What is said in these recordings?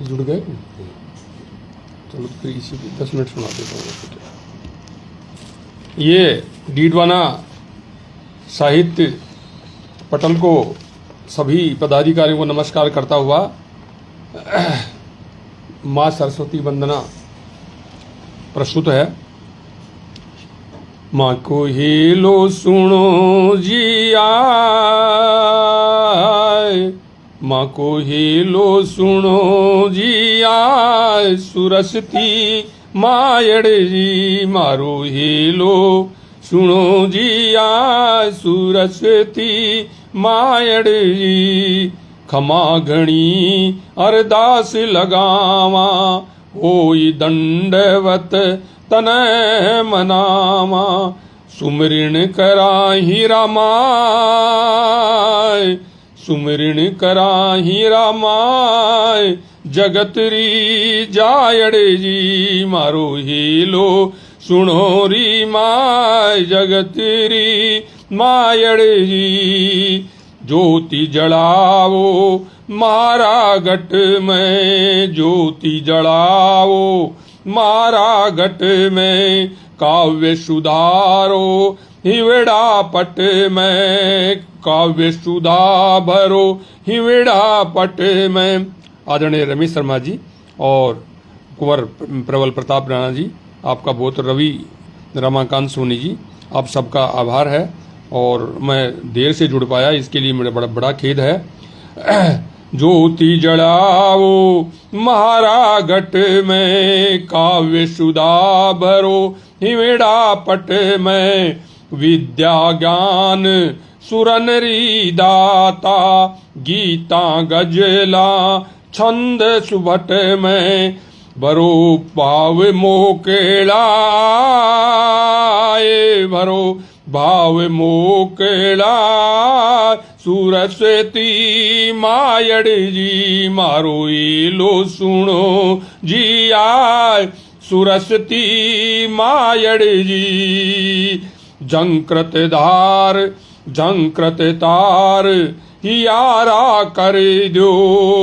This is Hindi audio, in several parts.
जुड़ गए। चलो तो फिर इसी पे 10 मिनट सुना देता हूँ। ये डीडवाना साहित्य पटल को सभी पदाधिकारियों को नमस्कार करता हुआ माँ सरस्वती वंदना प्रस्तुत है। माँ को हेलो सुनो जी आए, माँ को हेलो सुनो जी आए, सुरसती मायड़ जी मारो हेलो सुनो जी आए, सुरसती मायड़ जी। खमा घणी अरदास लगावा, होई दंडवत तनय मनावा, सुमरण कराही रामाय, सुमरण कराही रामाय, जगतरी जायड़े जी मारो हेलो सुनो री माय, जगतरी मायड़े जी। ज्योति जलाओ मारा घट में, ज्योति जलाओ मारा घट में, काव्य सुधारो हिवड़ा पट में, काव्य सुधा भरो हिवड़ा पट में। आदरणीय रमेश शर्मा जी और कुंवर प्रबल प्रताप राणा जी, आपका बहुत, रवि रमाकांत सोनी जी, आप सबका आभार है। और मैं देर से जुड़ पाया, इसके लिए मेरा बड़ा खेद है। ज्योति जलाओ महारा घट में, काव्य सुधा भरो हिमेड़ा पट में, विद्या ज्ञान सुरनरी दाता, गीता गजला छंद सुभट में, भरो भाव मोकेला भरो भाव मोकेला, सुरस्वती मायड़ जी मारो हेलो सुनो जी आए, सुरस्वती मायड़ जी। झंकृत धार झंकृत तार हियारा कर दो,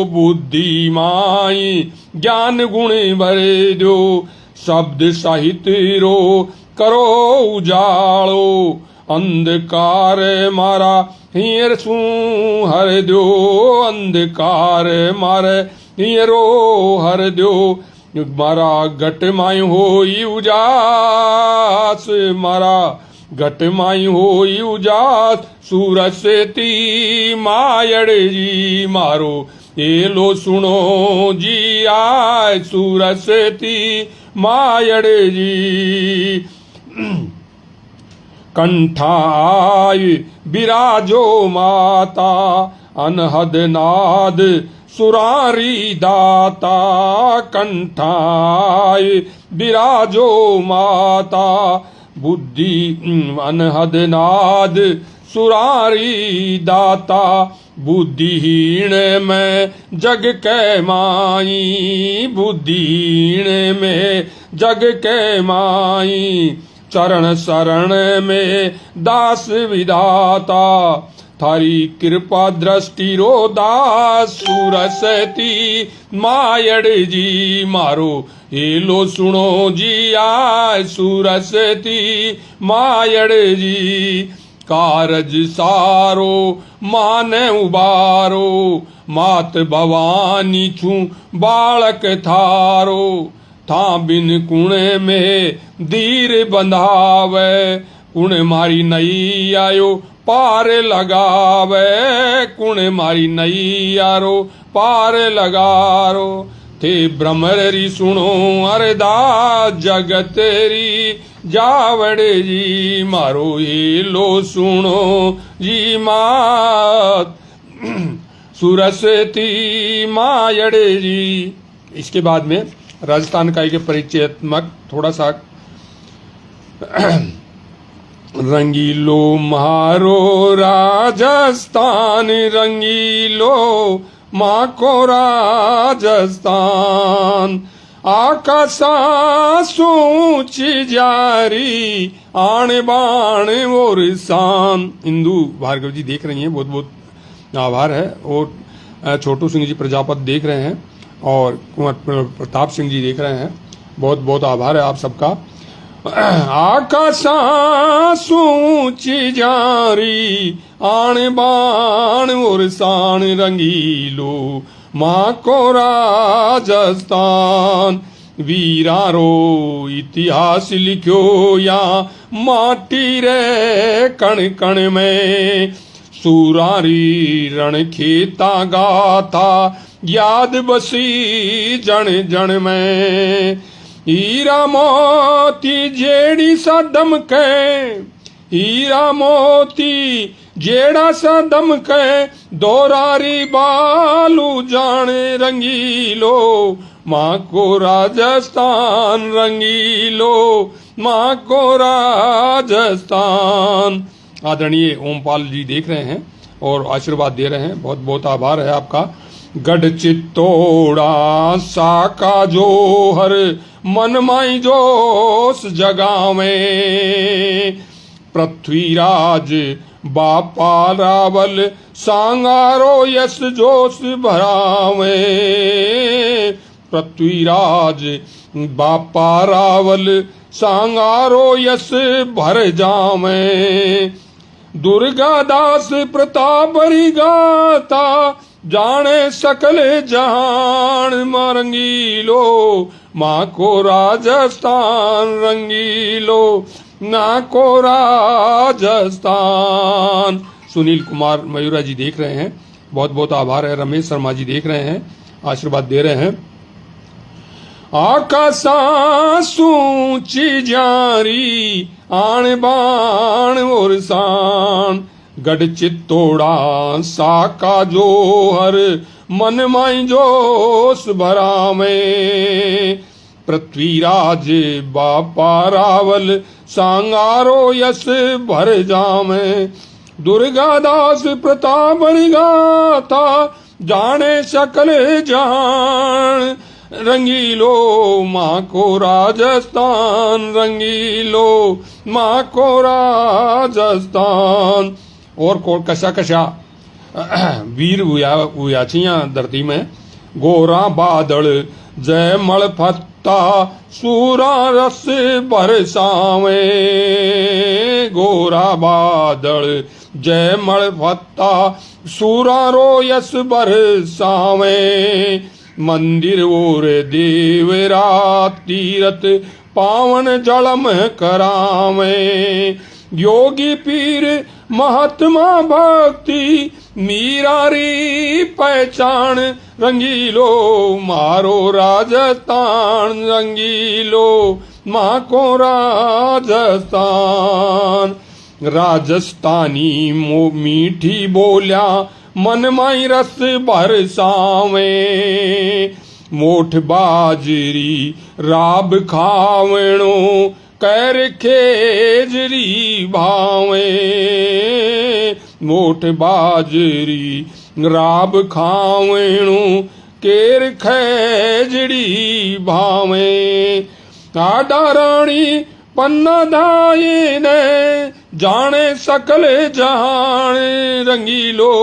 बुद्धि माई ज्ञान गुण भर दो, शब्द साहित्य रो करो उजाड़ो, अंधकार मारा हियर सू हर दो, अंधकार मारे हियरो हर दो, मारा घट माई होई उजास, मारा घट माई होई उजास, सुरस्वती मायड़ जी मारो हेलो सुनो जी आए, सुरस्वती मायड़ जी। कंठाय विराजो माता, अनहद नाद सुरारी दाता, कंठाय विराजो माता, बुद्धि अनहद नाद सुरारी दाता, बुद्धिहीन में जग कै माई, बुद्धिहीन में जग कै माई, चरण शरण में दास विधाता, थारी कृपा दृष्टि रो दास, सुरस्वती मायड़ जी मारो हेलो सुनो जी आए, सुरस्वती मायड़ जी। कारज सारो माने उबारो, मात भवानी छू बालक थारो, था बिन कुण में धीर बंधावे, कुण मारी नई आयो पार लगावे, कुण मारी नई आरो पार लगारो, थे भ्रमरी सुनो अरदास, जगतरी जावड़े जी मारो हेलो सुनो जी मात, सुरस्वती मायड़े जी। इसके बाद में राजस्थान का एक परिचयात्मक थोड़ा सा रंगीलो मारो राजस्थान, रंगीलो माँ को राजस्थान, आकाशा सूची जारी आण बाण और शान। इंदु भार्गव जी देख रही हैं, बहुत बहुत आभार है। और छोटू सिंह जी प्रजापत देख रहे हैं। और कुंवर प्रताप सिंह जी देख रहे हैं, बहुत बहुत आभार है आप सबका। आकाशा सूची जारी आण बाण और शान रंगीलो माँ को राजस्थान, वीरारो इतिहास लिखो या माटी रे कण कण में, सूरारी रण खेता गाथा याद बसी जन जन में, हीरा मोती जेड़ी सा दमके, हीरा मोती जेड़ा सा दमके, दोरारी बालू जाने रंगीलो माँ को राजस्थान रंगीलो माँ को राजस्थान। आदरणीय ओमपाल जी देख रहे हैं और आशीर्वाद दे रहे हैं, बहुत बहुत आभार है आपका। गढ़ चित्तौड़ा साका जोहर मन माई जोश जगावे, पृथ्वीराज बापा रावल सांगारो यश जोश भरावे, पृथ्वीराज बापा रावल सांगारो यश भर जावे, दुर्गा दास प्रताप गाता जाने सकल जहान रंगीलो माँ को राजस्थान रंगीलो माँ को राजस्थान। सुनील कुमार मयूरा जी देख रहे हैं, बहुत बहुत आभार है। रमेश शर्मा जी देख रहे हैं, आशीर्वाद दे रहे हैं। आकाशा सूची जारी आण बाण और शान, गढ़ चित्तौड़ा साका जोहर मन माई जोश भरावे, पृथ्वीराज बापा रावल सांगारो यश भर जावे, दुर्गा दास प्रताप गाथा जाने सकल जहान रंगीलो माँ को राजस्थान रंगीलो माँ को राजस्थान। और को कशा कशा वीर उयाचियां धरती में, गोरा बादल जय मल फत्ता सूरा रस बरसावे, गोरा बादल जय मल फत्ता सूरा रो यस बरसावे, मंदिर और देवरा तीरथ पावन जलम करावे, योगी पीर महात्मा भक्ति मीरारी पहचान रंगीलो मारो राजस्थान रंगीलो माँ को राजस्थान। राजस्थानी मीठी बोल्या मन माई रस बरसावे, मोठ बाजरी राब खावणो कर खेजरी भावे, मोठ बाजरी राब खावणो केर खेजड़ी भावे, आडा रानी पन्ना धाये ने जाने सकल जहान रंगीलो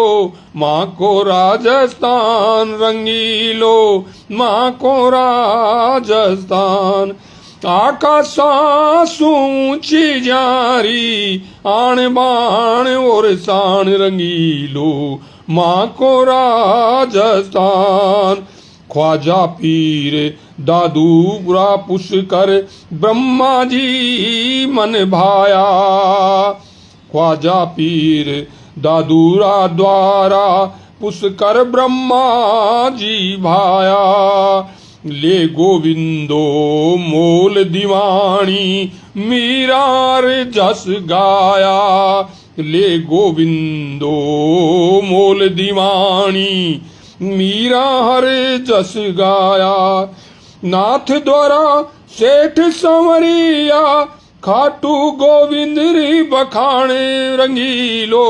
माँ को राजस्थान रंगीलो माँ को राजस्थान। आकाशा सूची जारी आण बाण और शान रंगीलो माँ को राजस्थान। ख्वाजा पीर दादू बुरा पुष्कर ब्रह्मा जी मन भाया, ख्वाजा पीर दादूरा द्वारा पुष्कर ब्रह्मा जी भाया, ले गोविंदो मोल दीवानी मीरार जस गाया, ले गोविंदो मोल दीवानी मीरा हर जस गाया। नाथ द्वारा सेठ संवरिया खाटू गोविंद री बखाने रंगीलो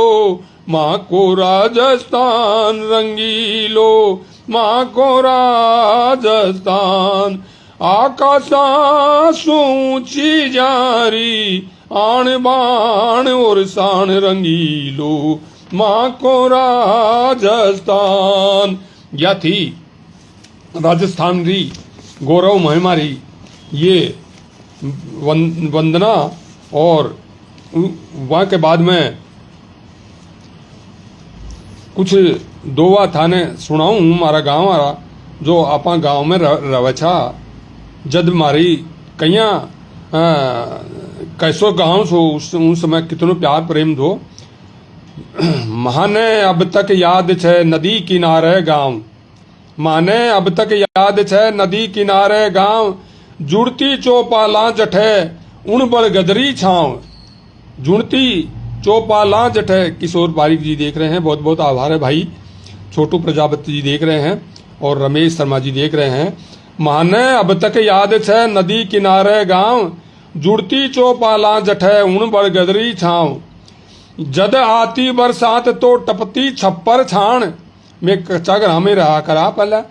माँ को राजस्थान रंगीलो माँ को राजस्थान। आकाशा सूची जारी आण बाण और शान रंगीलो माँ को राजस्थान। यह थी राजस्थान री गौरव महिमा री ये वंदना। और वहाँ के बाद में कुछ दोवा थाने सुनाऊँ। हमारा गाँव आ जो आपा गाँव में रवे छा जद मारी कहिया कैसो गाँव सो उस समय कितनो प्यार प्रेम दो। माने अब तक याद छे नदी किनारे गाँव, माने अब तक याद छे नदी किनारे गाँव, जुड़ती चौपाला जठे उन बड़ गदरी छाँव। जुड़ती चौपाला जठे किशोर पारिक जी देख रहे हैं, बहुत बहुत आभार है भाई। छोटू प्रजापति जी देख रहे हैं और रमेश शर्मा जी देख रहे हैं। माने अब तक याद छे नदी किनारे गाँव, जुड़ती चौपाला जठे उन बड़ गदरी छाँव। जद आती बरसात तो टपती छप्पर छाण, में कच्चा ग्राम में रहा करा पहले।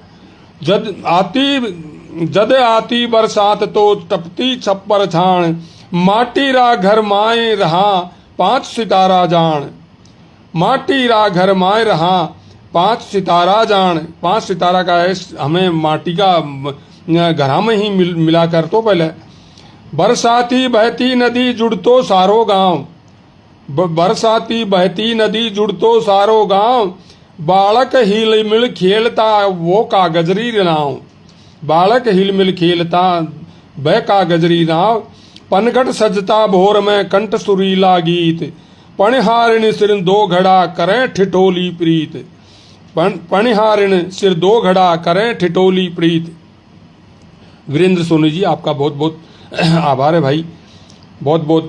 जद आती बरसात तो टपती छप्पर छाण, माटी रा घर माए रहा 5 सितारा जान। माटी रा घर माए रहा 5 सितारा जान। 5 सितारा का है हमें माटी का घरा में ही मिला कर तो पहले। बरसाती बहती नदी जुड़तो सारो गांव, बरसाती बहती नदी जुड़तो सारो गांव, बालक हिल मिल खेलता वो कागजरी नाव। बालक हिल मिल खेलता वह कागजरी नाव, पनघट सजता भोर में कंठ सुरीला गीत, पणिहारिण सिर 2 घड़ा करें ठिठोली प्रीत। पणिहारिण सिर 2 घड़ा करें ठिठोली प्रीत। वीरेंद्र सोनी जी आपका बहुत बहुत आभार है भाई, बहुत बहुत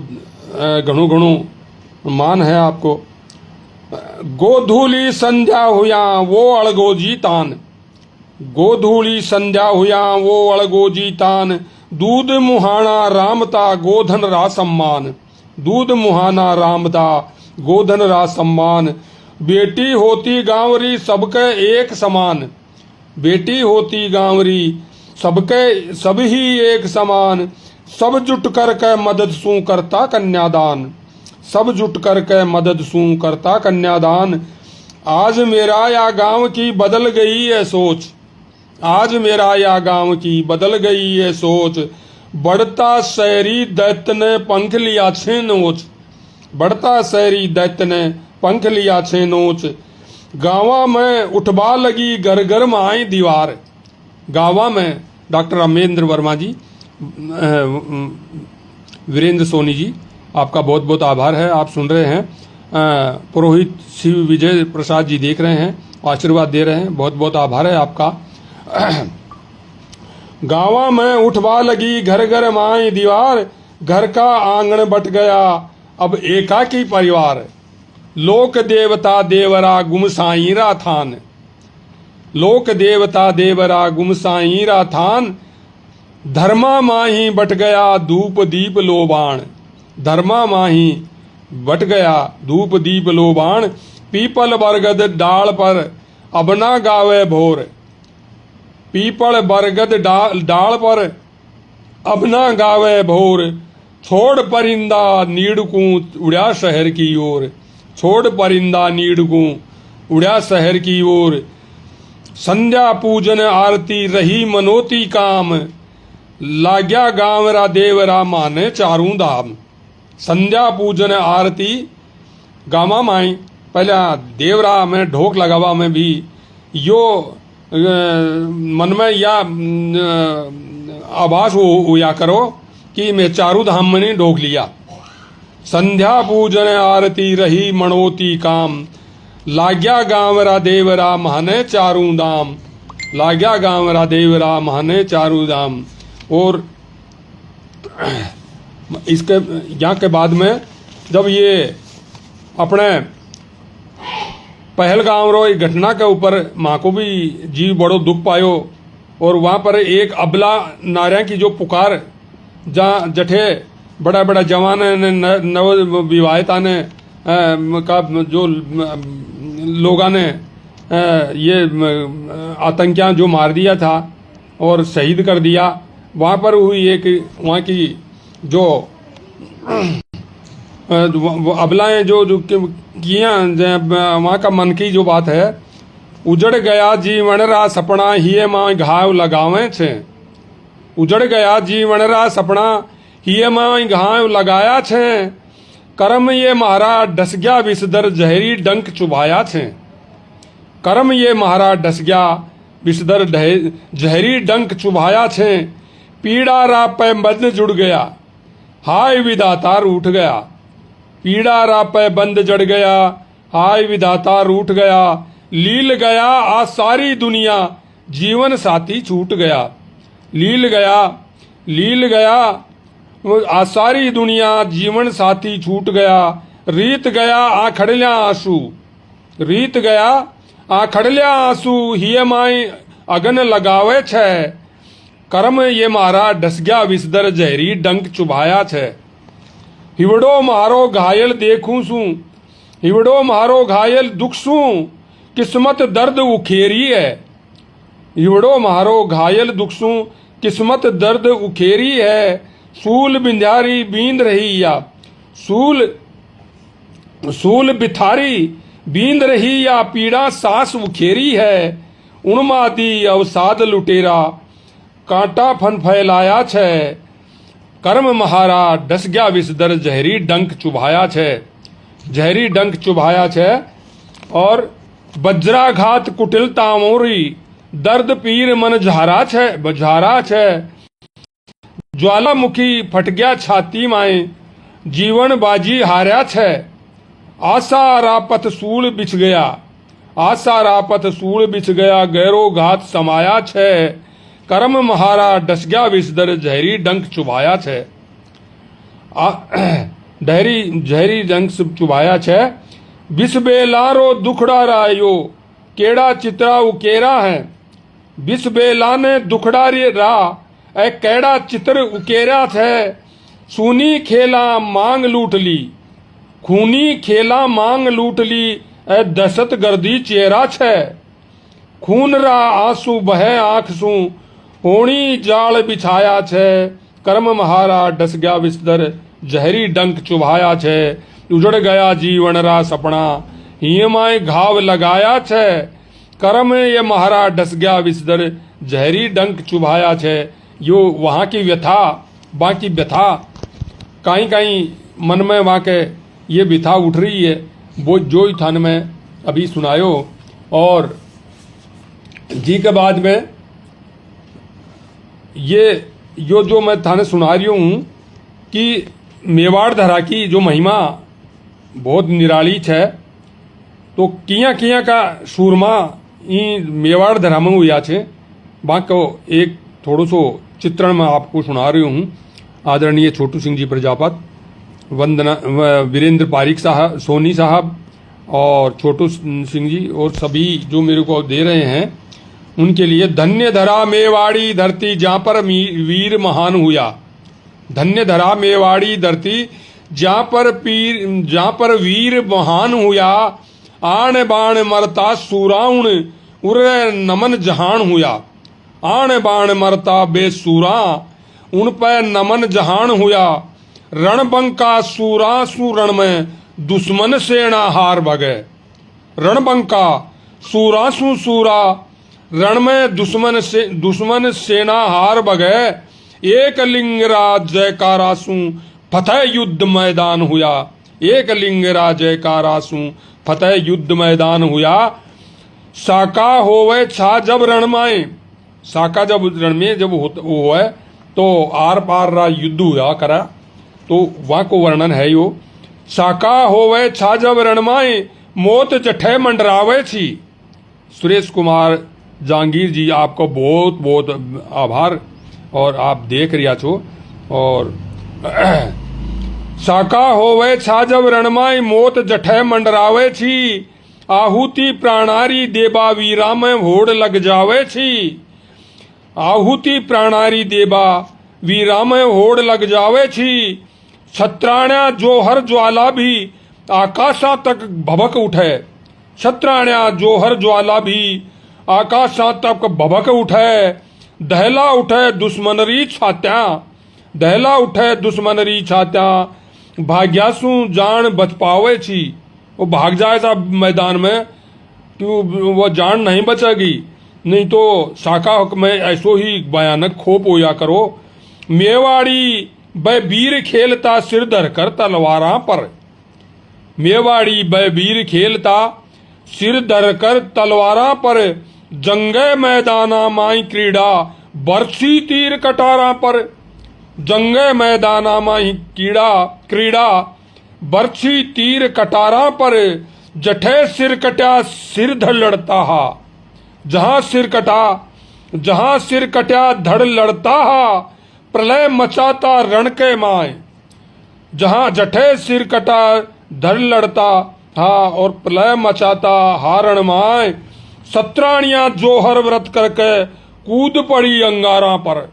घणो घणो मान है आपको। गोधूली संध्या हुया वो अड़गो जीतान, गोधूली संध्या हुया वो अड़गो जीतान, दूध मुहाना रामता गोधन रा सम्मान। दूध मुहाना रामता गोधन रा सम्मान, बेटी होती गांवरी सबके एक समान। बेटी होती गांवरी सबके सब ही एक समान, सब जुट कर के मदद सू करता कन्यादान। सब जुट कर के मदद सू करता कन्यादान। आज मेरा या गांव की बदल गई है सोच, आज मेरा या गांव की बदल गई है सोच। बढ़ता शहरी दैत्य ने पंख लिया छे नोच, बढ़ता शहरी दैत्य ने पंख लिया छे नोच। गाँवा में उठवा लगी घर घर में आई दीवार। गाँवा में डॉक्टर अमेंद्र वर्मा जी, वीरेंद्र सोनी जी आपका बहुत बहुत आभार है। आप सुन रहे हैं, पुरोहित शिव विजय प्रसाद जी देख रहे हैं, आशीर्वाद दे रहे हैं, बहुत बहुत आभार है आपका। गाँवा में उठवा लगी घर घर माई दीवार, घर का आंगन बट गया अब एकाकी परिवार। लोक देवता देवरा गुमसाईरा थान, लोक देवता देवरा गुमसाईरा थान। धर्मा माही बट गया धूप दीप लोबान, धर्मा माही बट गया धूप दीप लोबान। पीपल बरगद डाल पर अब ना गावे भोर, पीपल बरगद डाल पर अब ना गावे भोर। छोड़ परिंदा नीड़कू उड़ा शहर की ओर, छोड़ परिंदा नीड़कू उड़ा शहर की ओर। संध्या पूजन आरती रही मनोती काम, लाग्या गाँवरा देवरा माने चारू धाम। संध्या पूजन आरती गामा माई पहला देवरा में ढोक लगावा में भी यो मन में या आभास हुआ करो कि मैं चारू धाम में ढोक लिया। संध्या पूजन आरती रही मनोती काम, लाग्या गाँवरा देवरा महाने चारू धाम। लाग्या गाँवरा देवरा महाने चारू धाम। और इसके यहाँ के बाद में जब ये अपने पहलगाम रो घटना के ऊपर माँ को भी जीव बड़ो दुख पायो, और वहाँ पर एक अबला नारिया की जो पुकार जहाँ जठे बड़ा बड़ा जवान ने नव विवाहिता ने का जो लोगा ने ये आतंकियां जो मार दिया था और शहीद कर दिया, वहाँ पर हुई एक वहाँ की जो अबलाएं जो किया वहाँ का मन की जो बात है उजड़ गया जीवन रा सपना हिये मां घाव लगावे छे। उजड़ गया जीवन रा सपना हिये मां घाव लगाया छे। कर्म ये मारा डस गया विषधर जहरी डंक चुभाया छे। कर्म ये मारा डस गया विषधर जहरी डंक चुभाया छे। पीड़ा रा पे बंद जुड़ गया हाय विधाता रूठ गया। पीड़ा रा पे बंद जड़ गया हाय विधाता रूठ गया। लील गया आ सारी दुनिया जीवन साथी छूट गया। लील गया आ सारी दुनिया जीवन साथी छूट गया। रीत गया आ खड़ल्या आंसू। रीत गया आ खड़ल्या आंसू हिये माई अगन लगावे छे। कर्म ये मारा डस गया विषधर जहरी डंक चुभाया छे। हिवड़ो मारो घायल देखूं सू। हिवड़ो मारो घायल दुख सू किस्मत दर्द उखेरी है। हिवड़ो मारो घायल दुख सू किस्मत दर्द उखेरी है। सूल बिंधारी बींद रही या सूल बिथारी बींद रही या पीड़ा सांस उखेरी है। उन्मादी अवसाद लुटेरा कांटा फन फैलाया छे। कर्म महारा डस गया विषधर जहरी डंक चुभाया छे। जहरी डंक चुभाया छे। और वज्राघात कुटिलता मोरी दर्द पीर मन झारा छे। ज्वालामुखी फट गया छाती माए जीवन बाजी हार्या छे। आशा रापत सूल बिछ गया आशा रापत सूल बिछ गया गहरो घात समाया छे। कर्म महारा डस गया विषधर जहरी डंक चुभाया छे। जहरी डंक चुभाया छे। विष बेलारो दुखड़ा रायो केड़ा चित्रा उकेरा है। विष बेला ने दुखड़ा रा ए केड़ा चित्र उकेरा थे। सूनी खेला मांग लूट ली खूनी खेला मांग लूट ली ए दहशत गर्दी चेहरा छे। खून रा आंसू बहे आंख सू होनी जाल बिछाया छे। कर्म महारा डस गया विषधर जहरी डंक चुभाया छे। उजड़ गया जीवन रा सपना हिये माए घाव लगाया छे। कर्म ये महारा डस गया विषधर जहरी डंक चुभाया छे। यो वहाँ की व्यथा बाकी व्यथा कहीं कहीं मन में वहाँ के ये व्यथा उठ रही है वो जो थान में अभी सुनायो। और जी के बाद में ये जो मैं थाने सुना रही हूँ कि मेवाड़ धरा की जो महिमा बहुत निराली है। तो किया किया का सूरमा ई मेवाड़ धरा में हुआ छे। बाको एक थोड़ो सो चित्रण में आपको सुना रही हूँ। आदरणीय छोटू सिंह जी प्रजापत, वंदना वीरेंद्र पारिक साहब, सोनी साहब और छोटू सिंह जी और सभी जो मेरे को दे रहे हैं उनके लिए। धन्य धरा मेवाड़ी धरती जहाँ पर वीर महान हुआ। धन्य धरा मेवाड़ी धरती जहाँ पर वीर महान हुआ। आण बाण मरता सूराउण उरे नमन जहान हुआ। आण बाण मरता बेसूरा उन पे नमन जहान हुआ। रणबंका सूरा सुरण में दुश्मन सेना हार भगे। रणबंका सूरा सूरा रण में दुश्मन सेना हार भगे। एक लिंगराज जयकारा सू फतेह युद्ध मैदान हुआ। एक लिंगराज जयकारा सू फतेह युद्ध मैदान हुआ। साका होवे छा जब रण माए। साका जब रण में जब वो है तो आर पार रा युद्ध हुआ करा। तो वहाँ को वर्णन है यो। साका होवे छा जब रण माए मौत जठे मंडरावे छी। सुरेश कुमार जहांगीर जी आपको बहुत बहुत आभार और आप देख रिया छो। और साका होवे छा जब रणमाई मौत जठे मंडरावे छी। आहुति प्राणारी देबा वीरा में होड़ लग जावे छी। आहुति प्राणारी देबा वीरा में होड़ लग जावे छी। छत्राण्या जोहर ज्वाला भी आकाशा तक भभक उठे। छत्राण्या जोहर ज्वाला भी आकाशा तक भभक उठे। दहला उठे दुश्मनरी छात्या। दहला उठे दुश्मनरी छात्या। भाग्यासु जान बच पावे छी। वो भाग जाए था मैदान में कि वो जान नहीं बचेगी, नहीं तो शाखा में ऐसो ही भयानक खोप होया करो। मेवाड़ी बै वीर खेलता सिर धरकर तलवारा पर, मेवाड़ी बै वीर खेलता सिर धरकर तलवारा पर, जंगे मैदाना माई क्रीड़ा बरसी तीर कटारा पर, जंगे मैदाना माई क्रीड़ा बरसी तीर कटारा पर, जठे सिर कट्या सिर धड़ लड़ता हा, जहां सिर कट्या धड़ लड़ता हा, प्रलय मचाता रण के माए, जहां जठे सिर कटा धड़ लड़ता था और प्रलय मचाता हारण माए, सत्राणियां जोहर व्रत करके कूद पड़ी अंगारा पर,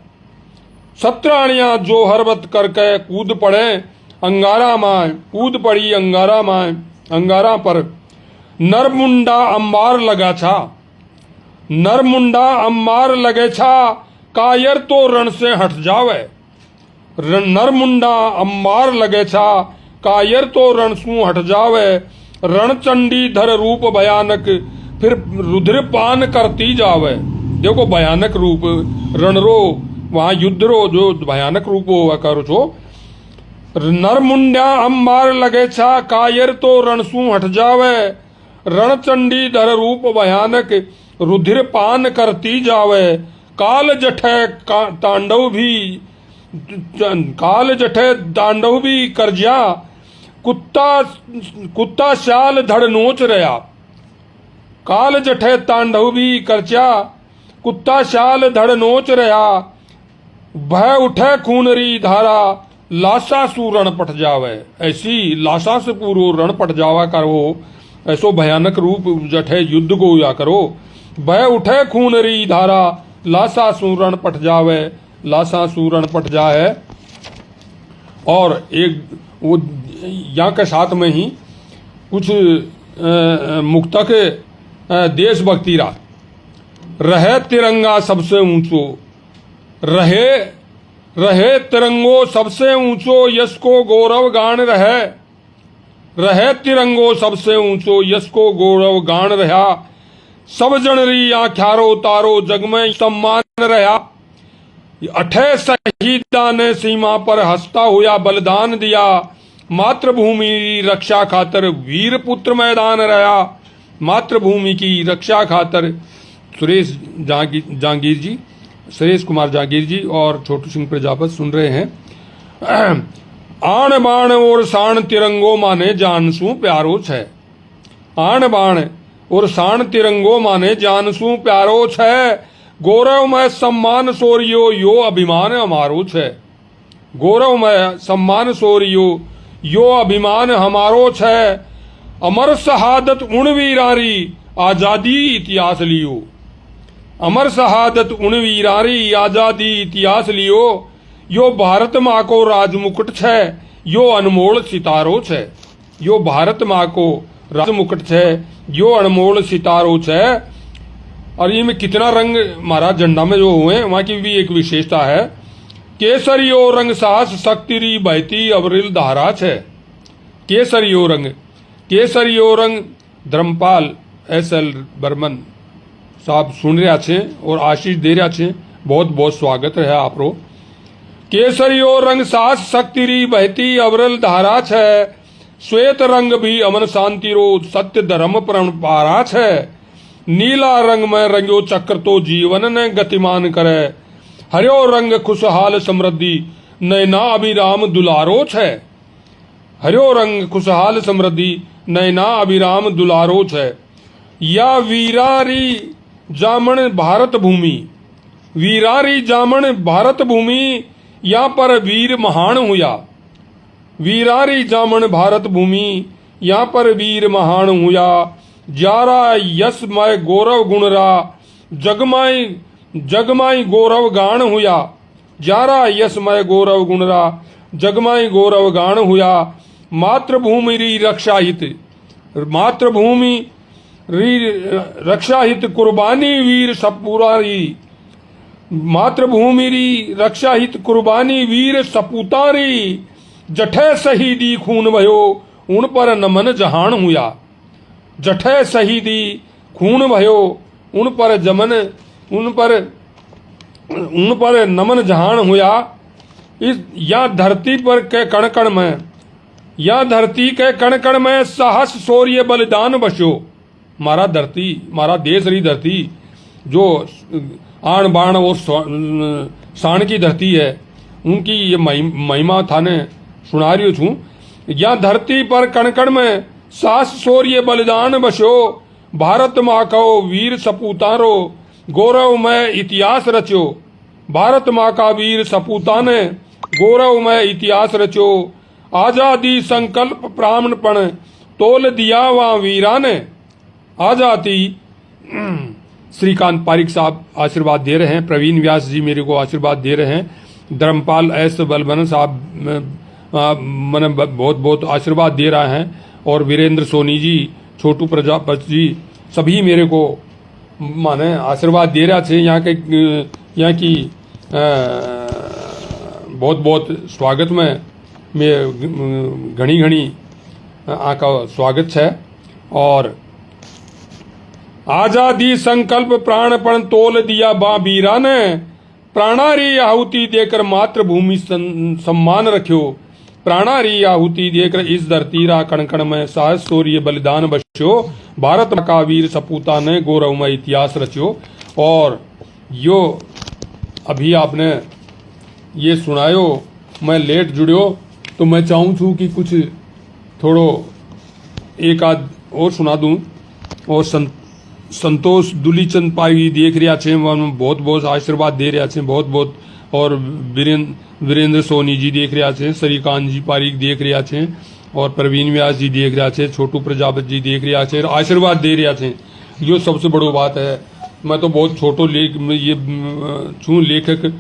सत्राणियां जोहर व्रत करके कूद पड़े अंगारा माए, कूद पड़ी अंगारा माए अंगारा पर। नरमुंडा अंबार लगा छा, नरमुंडा अंबार लगे छा, कायर तो रण से हट जावे, नरमुंडा अंबार लगे छा, कायर तो रण सू हट जावे, रणचंडी धर रूप भयानक फिर रुद्रपान करती जावे। देखो भयानक रूप रणरो वहां युद्धरो जो भयानक रूप हुआ करो छो। नरमुंड्या अंबार लगे छा, कायर तो रणसू हट जावे, रणचंडी धर रूप भयानक रुधिरपान करती जावे, काल जठे तांडव भी कर जा, कुत्ता शाल धड़ नोच रहा, काल जठे तांडव भी करचा, कुत्ता शाल धड़ नोच रहा, भय उठे खूनरी धारा, लाशा सू रण पट जावे। ऐसी लाशा से पूरो रण पट जावा करो, ऐसो भयानक रूप जठे युद्ध को या करो। भय उठे खूनरी धारा, लाशा सू रण पट जावे, लाशा सू रण पट जाए। और एक वो यहाँ के साथ में ही कुछ मुक्तक देशभक्ति रा, रहे तिरंगा सबसे ऊंचो, रहे तिरंगो सबसे ऊंचो, यश को गौरव गान रहे तिरंगो सबसे ऊंचो, यश को गौरव गान रहा, सब जनरी आख्यारो तारो जग में सम्मान रहा, अठे शहीदा ने सीमा पर हंसता हुआ बलिदान दिया, मातृभूमि रक्षा खातर वीर पुत्र मैदान रहा, मातृभूमि की रक्षा खातर। सुरेश जहांगीर जी, सुरेश कुमार जहांगीर जी और छोटू सिंह प्रजापत सुन रहे हैं। आन बाण और शान तिरंगो माने जानसू प्यारो छे, आन बाण और शान तिरंगो माने जानसू प्यारो छे, गौरव में सम्मान सोरियो यो अभिमान हमारो छे, गौरव में सम्मान सोरियो यो अभिमान हमारो छे, अमर शहादत उन वीरारी आजादी इतिहास लियो, अमर शहादत उन वीरारी आजादी इतिहास लियो, यो भारत माँ को राजमुकुट छे, यो अनमोल सितारो छे, यो भारत माँ को राजमुकुट छे, यो अनमोल सितारो छे। और ये में कितना रंग महाराज झंडा में जो हुए वहां की भी एक विशेषता है, केसरियो रंग साहस शक्ति री बहती अवरिल धारा छे, केसरियो रंग धर्मपाल एस.एल. बर्मन साहब सुन रहा छे और आशीष दे रहा छे, बहुत बहुत स्वागत है आप रो। केसरियो रंग साहस शक्ति री बहती अवरिल धारा छे, श्वेत रंग भी अमन शांति रो सत्य धर्म प्रण पारा छे, नीला रंग में रंगो चक्र तो जीवन ने गतिमान करे, हरियो रंग खुशहाल समृद्धि नैना अभिराम दुलारो छे, हरियो रंग खुशहाल समृद्धि नैना अभिराम दुलारो छे। या वीरारी जामन भारत भूमि, वीरारी जामन भारत भूमि, यहाँ पर वीर महान हुआ, वीरारी जामन भारत भूमि, यहाँ पर वीर महान हुआ, जारा यशमय गौरव गुणरा, जगमाई गौरव गान हुआ, जारा यशमय गौरव गुणरा, जगमाई गौरव गान हुआ, मातृभूमि री रक्षा हित, मातृभूमि री रक्षा हित कुर्बानी वीर सपूतारी, मातृभूमि री रक्षा हित कुर्बानी वीर सपूतारी, जठे शहीदी खून भयो उन पर नमन जहान हुआ, जठे शहीदी खून भयो उन पर जमन, उन पर नमन जहान हुआ। इस या धरती पर के कण कण में, या धरती के कण कण में साहस शौर्य बलिदान बस्यो। मारा धरती, मारा देश री धरती जो आन बाण और शान की धरती है, उनकी ये महिमा थाने सुना रही छू। या धरती पर कण कण में साहस शौर्य बलिदान बस्यो। भारत माँ को वीर सपूतारो गौरवमय इतिहास रचो। भारत माँ का वीर सपूता ने गौरवमय इतिहास रचो। आजादी संकल्प प्राणपण तोल दिया वहाँ वीरा ने। आजादी। श्रीकांत पारिक साहब आशीर्वाद दे रहे हैं, प्रवीण व्यास जी मेरे को आशीर्वाद दे रहे हैं, धर्मपाल एस बलबन साहब मैंने बहुत बहुत आशीर्वाद दे रहे हैं, और वीरेंद्र सोनी जी, छोटू प्रजापति जी, सभी मेरे को माने आशीर्वाद दे रहा थे। यहाँ की बहुत बहुत स्वागत में मैं घनी घनी आपका स्वागत है। और आजादी संकल्प प्राणपण तोल दिया बा वीरा ने। प्राणारी आहुति देकर मातृभूमि सम्मान रखियो। प्राणारी आहुति देकर इस धरती रा कण कण में साहस शौर्य बलिदान बस्यो। भारत का वीर सपूता ने गौरवमय इतिहास रचियो। और यो अभी आपने ये सुनायो, मैं लेट जुड़ियो तो मैं चाहूँ छू कि कुछ थोड़ो एक आध और सुना दूं। और संतोष दुलीचंद पाई देख रहा छे, बहुत बहुत आशीर्वाद दे रहा छे, बहुत बहुत। और वीरेंद्र सोनी जी देख रहा छे, श्रीकांत जी पारिक देख रहा छे, और प्रवीण व्यास जी देख रहा छे, छोटू प्रजापति जी देख रहा छे, आशीर्वाद दे रहा छे। यो सबसे बड़ो बात है। मैं तो बहुत छोटो ये छू लेखक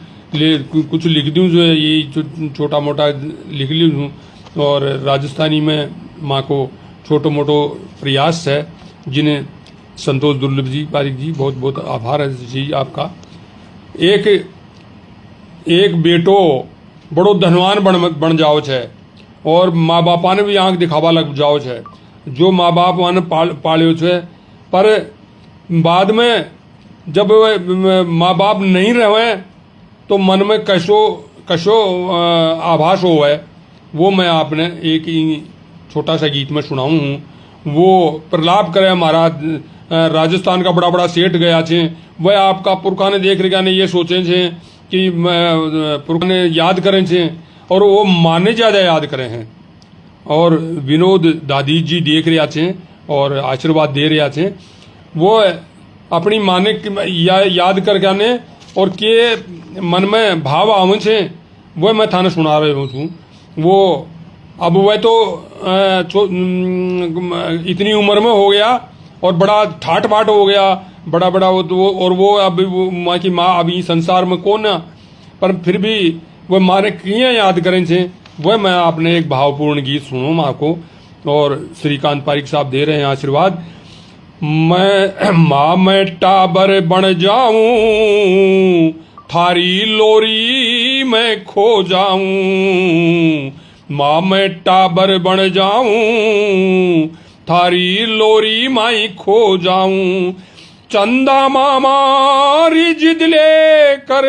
कुछ लिख दूं जो है, ये छोटा मोटा लिख ली हूँ। और राजस्थानी में माँ को छोटो मोटो प्रयास है, जिन्हें संतोष दुर्लभ जी पारिक जी बहुत बहुत आभार है जी आपका। एक बेटो बड़ो धनवान बन जाओ छे, और माँ बापा ने भी आंख दिखावा लग जाओ छे। जो माँ बाप ने पाल्यो छे, पर बाद में जब माँ बाप नहीं रहे तो मन में कशो आभास हो है। वो मैं आपने एक छोटा सा गीत में सुनाऊं हूँ। वो प्रलाप करे महाराज राजस्थान का बड़ा बड़ा सेठ गया छे, वह आपका पुरखा ने देख रखा ने ये सोचे छे कि पुरखा ने याद करें छे, और वो माने ज्यादा याद करे हैं। और विनोद दादी जी देख रहा छे और आशीर्वाद दे रहा छे। वो अपनी माने याद करके आने और के मन में भाव आवे छे, वह मैं थाने सुना रहे हूँ। वो अब वह तो इतनी उम्र में हो गया और बड़ा ठाट बाट हो गया, बड़ा बड़ा वो अब माँ की माँ अभी संसार में कौन है, पर फिर भी वह माँ ने किए याद करें छे। वह मैं आपने एक भावपूर्ण गीत सुनो माँ को, और श्रीकांत पारिक साहब दे रहे हैं आशीर्वाद। मैं टाबर बन जाऊं, थारी लोरी मैं खो जाऊं। माँ मैं टाबर बन जाऊं, थारी लोरी माई खो जाऊं। चंदा मामा जिद लेकर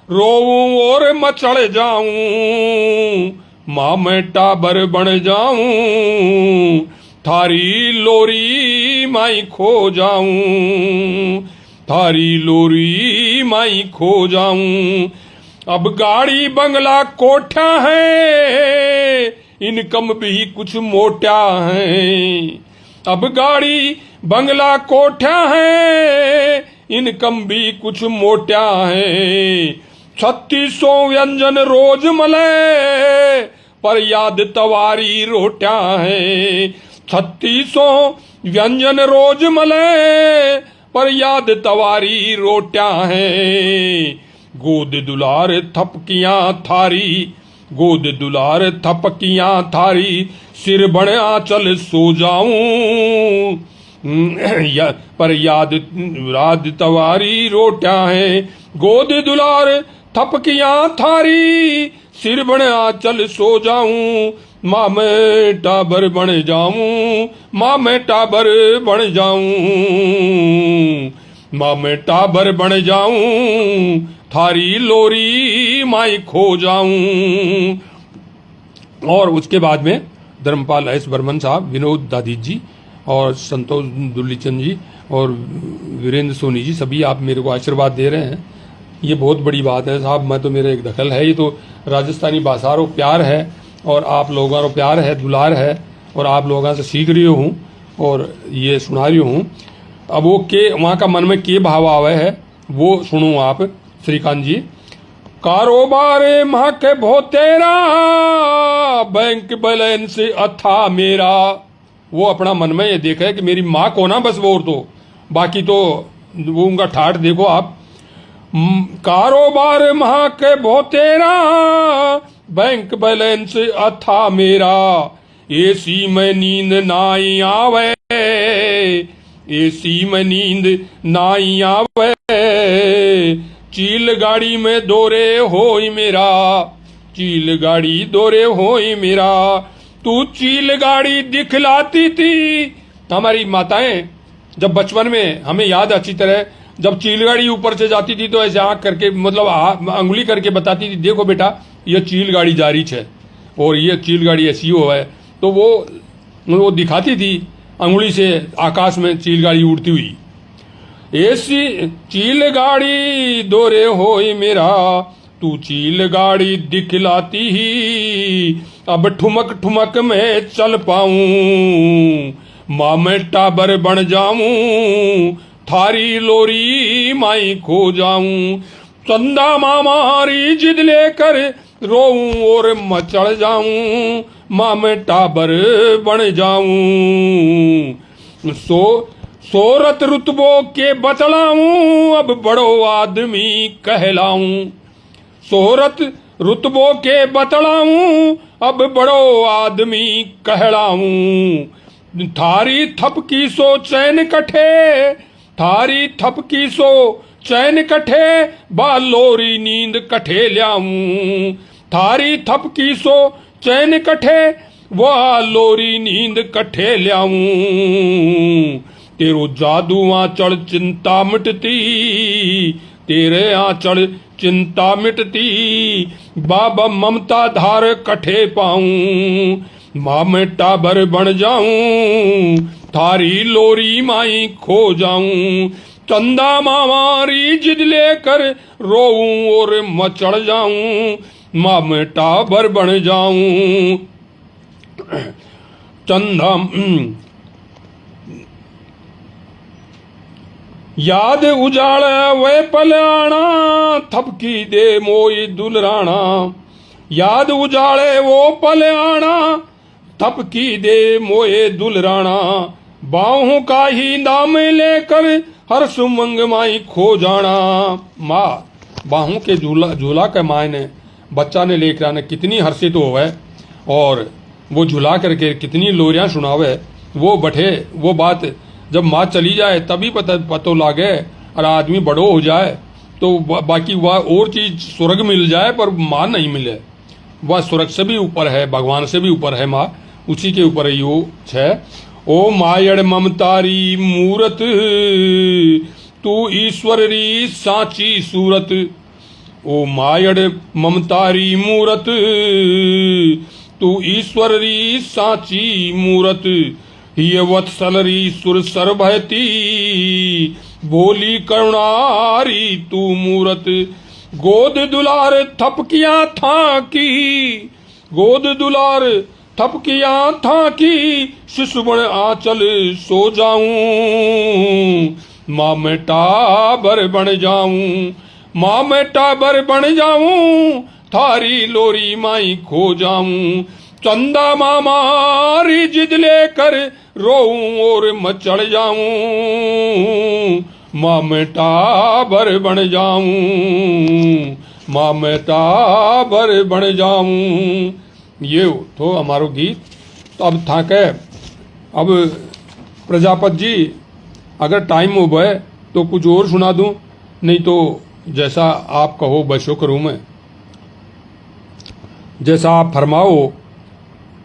रोऊं और मचल जाऊं। माँ मैं टाबर बन जाऊं, थारी लोरी माई खो जाऊं। थारी लोरी माई खो जाऊं। अब गाड़ी बंगला कोठा है, इनकम भी कुछ मोटा है। अब गाड़ी बंगला कोठा है, इनकम भी कुछ मोटा है। 3600 व्यंजन रोज मले, पर याद तवारी रोटा है। 3600 व्यंजन रोज मले, पर याद तवारी रोटा है। गोद दुलार थपकियां थारी, गोद दुलार थपकियां थारी, सिर बड़ा चल सो जाऊं। पर याद तवारी रोटा है। गोद दुलार थपकियां थारी, सिर बड़ा चल सो जाऊं। माँ मैं टाबर बन जाऊं, माँ मैं टाबर बन जाऊं, माँ मैं टाबर बन जाऊं, थारी लोरी माई खो जाऊं। और उसके बाद में धर्मपाल एस बर्मन साहब, विनोद दादी जी और संतोष दुल्लीचंद जी और वीरेंद्र सोनी जी, सभी आप मेरे को आशीर्वाद दे रहे हैं। ये बहुत बड़ी बात है साहब, मैं तो मेरा एक दखल है, ये तो राजस्थानी भाषा रो प्यार है और आप लोगों रो प्यार है, दुलार है और आप लोगों से सीख रही हूँ और ये सुना रही हूँ। अब वो के वहाँ का मन में के भाव आवे है वो सुनो आप श्रीकांत जी। कारोबार माँ के भो तेरा, बैंक बैलेंस अथा मेरा। वो अपना मन में ये देखा है कि मेरी माँ को ना बस वो, तो बाकी तो वो उनका ठाठ देखो आप। कारोबार माँ के भो तेरा, बैंक बैलेंस अथा मेरा, एसी में नींद नाई आवे, एसी में नींद नाई आवे, चील गाड़ी में दौरे होई मेरा, चील गाड़ी दौरे होई मेरा। तू चील गाड़ी दिखलाती थी, हमारी माताएं जब बचपन में हमें याद अच्छी तरह, जब चील गाड़ी ऊपर से जाती थी तो ऐसे आंख करके मतलब अंगुली करके बताती थी, देखो बेटा ये चील गाड़ी जा रही है और ये चील गाड़ी ऐसी हो है, तो वो दिखाती थी अंगुली से आकाश में चील गाड़ी उड़ती हुई। ऐसी चील गाड़ी दौरे होई मेरा, तू चील गाड़ी दिखलाती ही, अब ठुमक ठुमक में चल पाऊं, माँ मैं टाबर बन जाऊं, थारी लोरी माई खो जाऊं। चंदा मामारी जिद लेकर रोऊं और मचल जाऊं, माँ मैं टाबर बन जाऊं। सोरत रुतबों के बतलाऊं, अब बड़ो आदमी कहलाऊं, सोहरत रुतबों के बतलाऊं, अब बड़ो आदमी कहलाऊं। थारी थपकी सो चैन कठे, थारी थपकी सो चैन कठे, बालोरी नींद कठे ल्याऊं, थारी थपकी सो चैन कठे, वाह लोरी नींद कठे ल्याऊं। तेरो जादू आंचल चिंता मिटती, तेरे आंचल चिंता मिटती, बाबा ममता धार कठे पाऊं, माँ मैं टाबर बन जाऊं, थारी लोरी माई खो जाऊं। चंदा मामारी जिद लेकर रोऊं और मचड़ जाऊं, माँ मैं टाबर बन जाऊं। चंदा याद उजाड़ वे पलाना, थपकी दे मोई दुलराना, याद उजाड़े वो पलाना, थपकी दे मोए दुलराना। बाहों का ही दाम लेकर हर सुमंग माई खो जाना। माँ बाहों के झूला के मायने बच्चा ने लेकर आने कितनी हर्षित होवे और वो झूला करके कितनी लोरियां सुनावे। वो बठे वो बात जब माँ चली जाए तभी पतो लागे, और आदमी बड़ो हो जाए तो बाकी वह और चीज स्वर्ग मिल जाए पर माँ नहीं मिले। वह स्वर्ग से भी ऊपर है, भगवान से भी ऊपर है माँ, उसी के ऊपर ही वो है। ओ मायड़ ममतारी मूरत, तू ईश्वर री साची सूरत, ओ मायड़ ममतारी मूरत, तू ईश्वर री साची मूरत। ये वत्सलरी सुर सरभयती, बोली करुणारी तू मूरत। गोद दुलार थपकियां था की, गोद दुलार थपकियां था की, शिशुबण आंचल सो जाऊं, माँ मैं टाबर बन जाऊं, माँ मैं टाबर बन जाऊं, थारी लोरी माई खो जाऊं। चंदा मामारी जिद लेकर रोऊं और मचड़ जाऊं, माँ मैं टाबर बन जाऊं, माँ मैं टाबर बन जाऊं। ये तो हमारो गीत। तो अब था के अब प्रजापत जी अगर टाइम हो गए तो कुछ और सुना दूं, नहीं तो जैसा आप कहो बशो करूं मैं, जैसा आप फरमाओ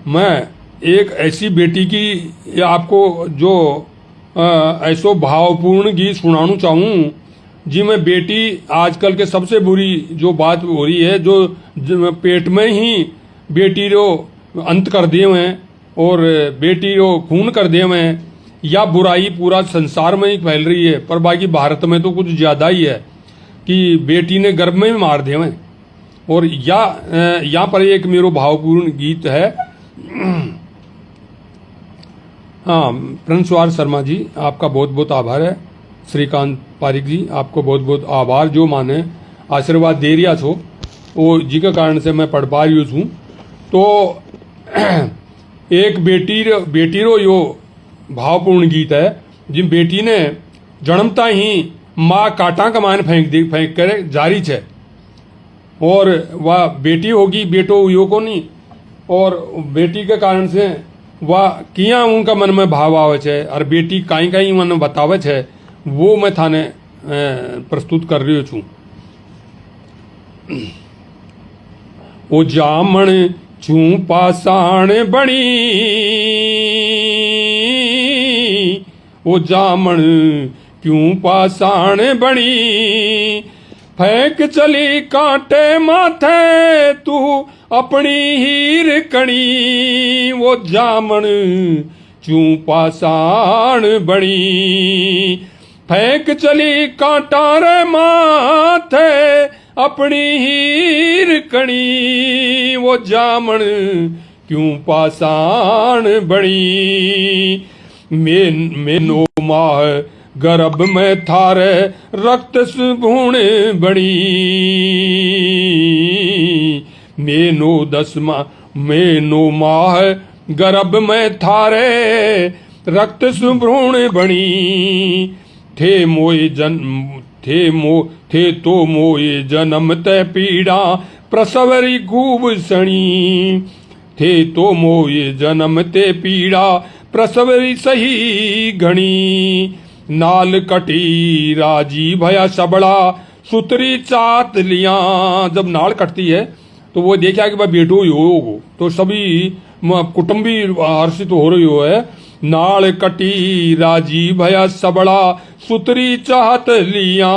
मैं एक ऐसी बेटी की आपको जो ऐसो भावपूर्ण गीत सुनाना चाहूँ जी। मैं बेटी आजकल के सबसे बुरी जो बात हो रही है, जो पेट में ही बेटी रो अंत कर दिए हैं और बेटी रो खून कर दिए हैं, या बुराई पूरा संसार में ही फैल रही है। पर बाकी भारत में तो कुछ ज़्यादा ही है कि बेटी ने गर्भ में ही मार दिए हैं। और यहाँ पर एक मेरो भावपूर्ण गीत है। हाँ, प्रिंसवार शर्मा जी, आपका बहुत बहुत आभार है। श्रीकांत पारिक जी, आपको बहुत बहुत आभार, जो माने आशीर्वाद दे रिया छो वो जी के कारण से मैं पढ़ पा रही हूँ। तो एक बेटी रो यो भावपूर्ण गीत है। जिन बेटी ने जन्मता ही माँ कांटा कमान फेंक कर जारी छे, और वह बेटी होगी बेटो यो को नहीं, और बेटी के कारण से वह किया उनका मन में भाव आवे छे और बेटी काई काई मन बतावे छे, वो मैं थाने प्रस्तुत कर रही छूँ। ओ जामण चूं पासाण बणी, ओ जामण क्यों पासाण बणी, फेंक चली कांटे माथे तू अपनी हीर कणी, वो जामण चूं पासाण बणी, फेंक चली कांटा रे माथे अपनी हीर कणी, वो जामण क्यों पासाण बणी, मेनो माह गर्भ में थारे रक्त भूण बणी, मेनो माह गर्भ में थारे रक्त भ्रूण बणी, थे तो मोए जन्म ते पीड़ा प्रसवरी खूब सणी, थे तो मोए जन्म ते पीड़ा प्रसवरी सही घणी, नाल कटी राजी भया सबड़ा सुतरी चात लिया। जब नाल कटती है तो वो देखा कि भाई बेटो ही हो, तो सभी कुटुंबी हर्षित हो रही हो है। नाल कटी राजी भया सबड़ा सुतरी चाहत लिया,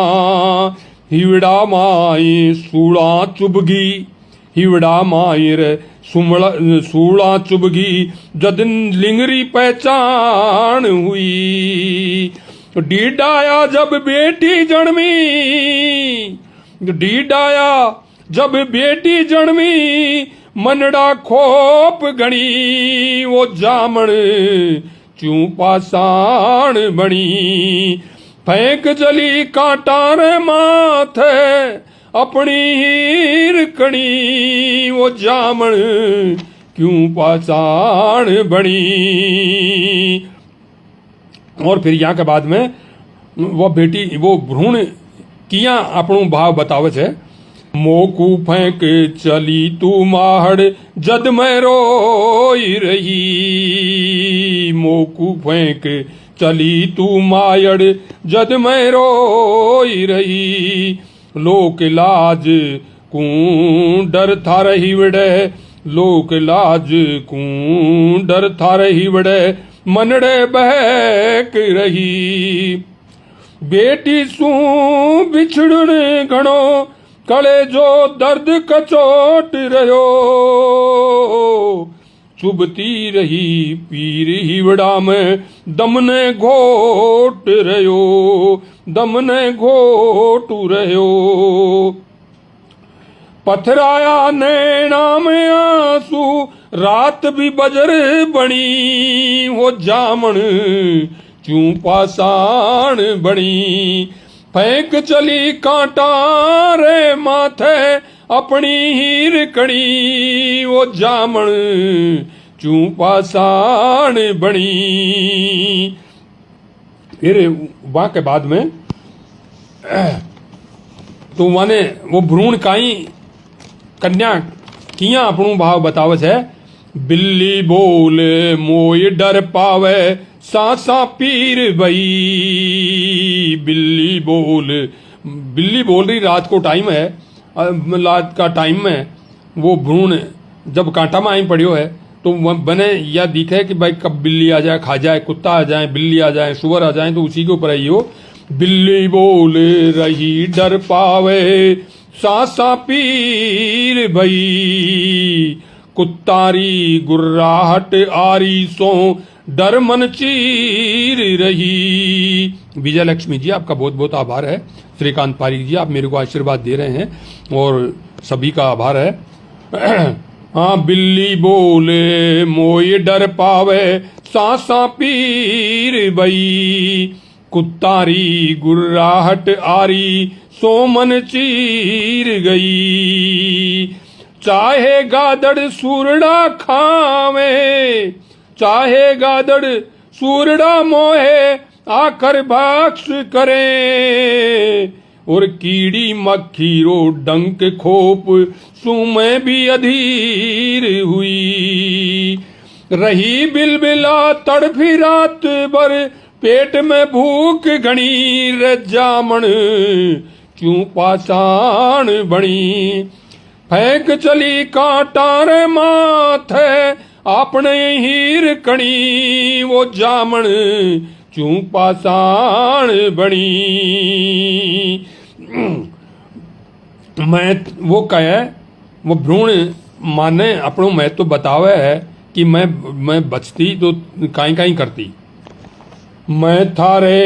हिवड़ा माई सूड़ा चुभगी, हिवड़ा माई रे सूड़ा चुभगी, जदिन लिंगरी पहचान हुई, डीडाया जब बेटी जन्मी, डीडाया जब बेटी जन्मी, मनड़ा खोप गणी, वो जामण चूं पासाण बणी, फेंक जली कांटा रे माथे अपनी हीर कणी, वो जामण क्यों पासाण बणी। और फिर यहाँ के बाद में वो बेटी वो भ्रूण किया अपनों भाव बतावे छे। मोकू फेंक चली तू माहड़ जद मैं रोई रही, मोकू फेंक चली तू मायड़ जद मैं रोई रही, लोक लाज कूं डर था रही वड़े, लोक लाज कूं डर था रही वड़े, मनड़े बहक रही, बेटी सू बिछड़न घणो कले जो दर्द कचोट रहो, चुभती रही पीर हिवड़ा में दमने घोट रहो, दमने घोट रहो, पथराया नैना में आंसू रात भी बजर बनी, वो जामण चूं पासाण बणी, फेंक चली कांटा रे माथे अपनी हीर कणी, वो जामण चूं पासाण बणी। फिर वहां के बाद में तो माने वो भ्रूण काई कन्या किया अपनू भाव बतावे छे। बिल्ली बोले मोय डर पावे सासा पीर बई, बिल्ली बोल रही रात को टाइम है, रात का टाइम में वो भ्रूण जब कांटा में आई पड़ियो है तो बने या दिखे कि भाई कब बिल्ली आ जाए खा जाए, कुत्ता आ जाए, बिल्ली आ जाए, सुअर आ जाए, तो उसी के ऊपर है यो। बिल्ली बोले रही डर पावे सासा पीर भई, कुत्तारी गुर्राहट आरी सो डर मन चीर रही। विजय लक्ष्मी जी आपका बहुत बहुत आभार है। श्रीकांत पारिक जी आप मेरे को आशीर्वाद दे रहे हैं और सभी का आभार है। हाँ, बिल्ली बोले मोय डर पावे सासा पीर भई, कुत्तारी गुर्राहट आरी सो मन चीर गई। चाहे गादड़ सूरड़ा खावे, चाहे गादड़ सूरड़ा मोहे आकर बख्श करे, और कीड़ी मक्खी रो डंक खोप सुमे भी अधीर हुई। रही बिलबिला तड़फी रात भर, पेट में भूख घनी रे जामन क्यों पाषाण बनी। फेंक चली कांटा रे माथे अपने हीर कणी, वो जामन क्यों पाषाण बनी। मैं वो कहे वो भ्रूण माने अपनो मैं तो बतावे है कि मैं बचती तो काई काई करती। मैं थारे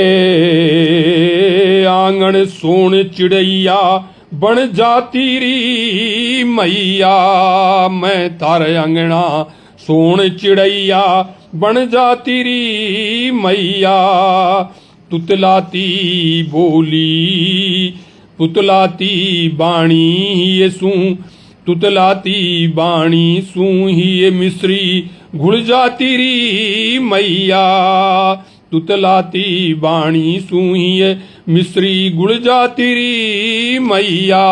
आंगन सोन चिड़ैया बन जाती री मैया, मैं थारे आंगना सोन चिड़ैया बन जाती री मैया। तुतलाती बोली तुतलाती बाणी ये सू, तुतलाती बाणी सू ही ये मिश्री घुल जाती री मैया। तुतलाती बाणी सू ही ये मिश्री गुड़ जाती री मैया।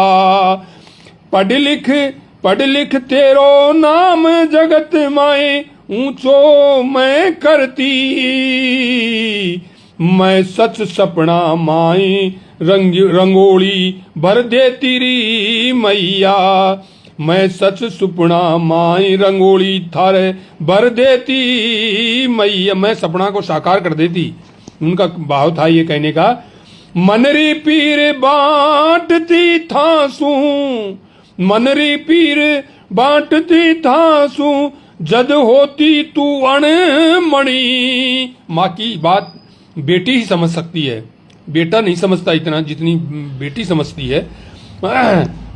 पढ़ लिख तेरो नाम जगत माए ऊंचो मैं करती, मैं सच सपना माए रंगोली भर देती री मैया। मैं सच सुपना माई रंगोली थारे भर देती मैया, मैं सपना को साकार कर देती। उनका भाव था ये कहने का, मनरी पीर बांटती थासू, मनरी पीर बांटती थासू, जद होती तू अणमणि। माँ की बात बेटी ही समझ सकती है, बेटा नहीं समझता इतना जितनी बेटी समझती है।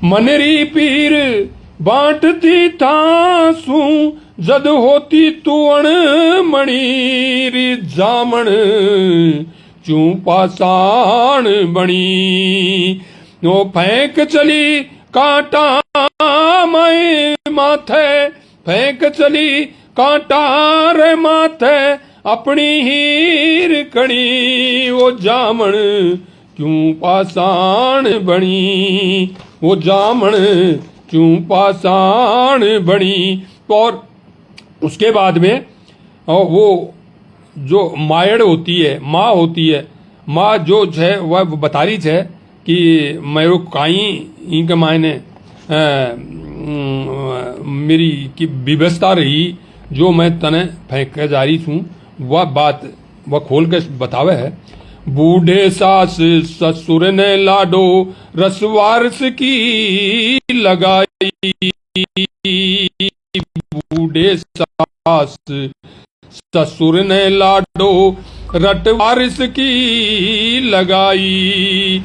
मनरी पीर बांटती थासू, जद होती तू अणमणि, री जामण क्यों पाषाण बनी। वो फेंक चली कांटा मैं माथे, फेंक चली कांटा रे माथे अपनी हीर कणी, वो जामण क्यों पाषाण बनी, वो जामण क्यों पाषाण बनी। और उसके बाद में वो जो मायड़ होती है, माँ होती है, माँ जो है वह बता रही है कि मैं काई इनके मायने मेरी की व्यवस्था रही जो मैं तने फेंक जा रही हूँ, वह बात वह खोल के बतावे है। बूढ़े सास ससुर ने लाडो रसवारस की लगाई, बूढ़े सास ससुर ने लाडो रटवारिस की लगाई।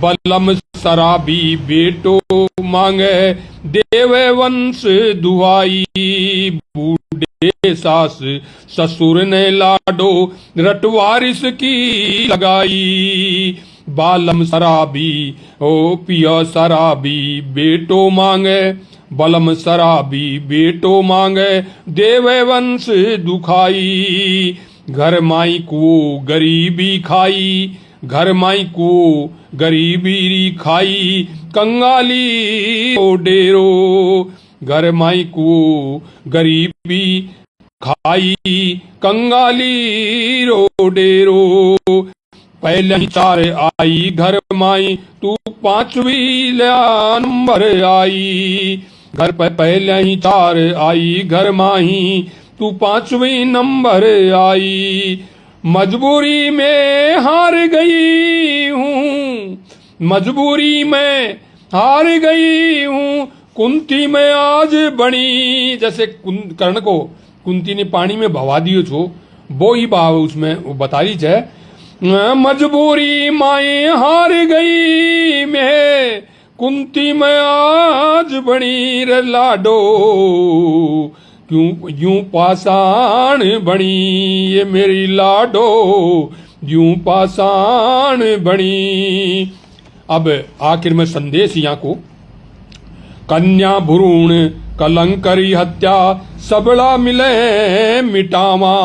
बलम शराबी बेटो मांगे देवे वंश दुहाई, बूढ़े सास ससुर ने लाडो रटवारिस की लगाई। बालम शराबी ओ पिया शराबी बेटो मांगे, बलम शराबी बेटो मांगे देवे वंश दुखाई। घर माई को गरीबी खाई, घर माई को गरीबी खाई, कंगाली ओ डेरो। घर माई को गरीबी खाई, कंगाली रो डेरो। पहले ही चार आई घर माई, तू पांचवी नंबर आई। घर पे पहले ही 4 आई, घर माही तू 5वें नंबर आई। मजबूरी में हार गई हूँ, मजबूरी में हार गई हूँ, कुंती में आज बनी। जैसे कर्ण को कुंती ने पानी में भवा दियो छो, वो ही भाव उसमें वो बता रही है। मजबूरी माए हार गई मैं, कुंती में आज बनी रे लाडो, क्यों यूं पाषाण बनी ये मेरी लाडो, यूं पाषाण बनी। अब आखिर में संदेश यहाँ को, कन्या भ्रूण कलंकरी हत्या सबला मिले मिटावा,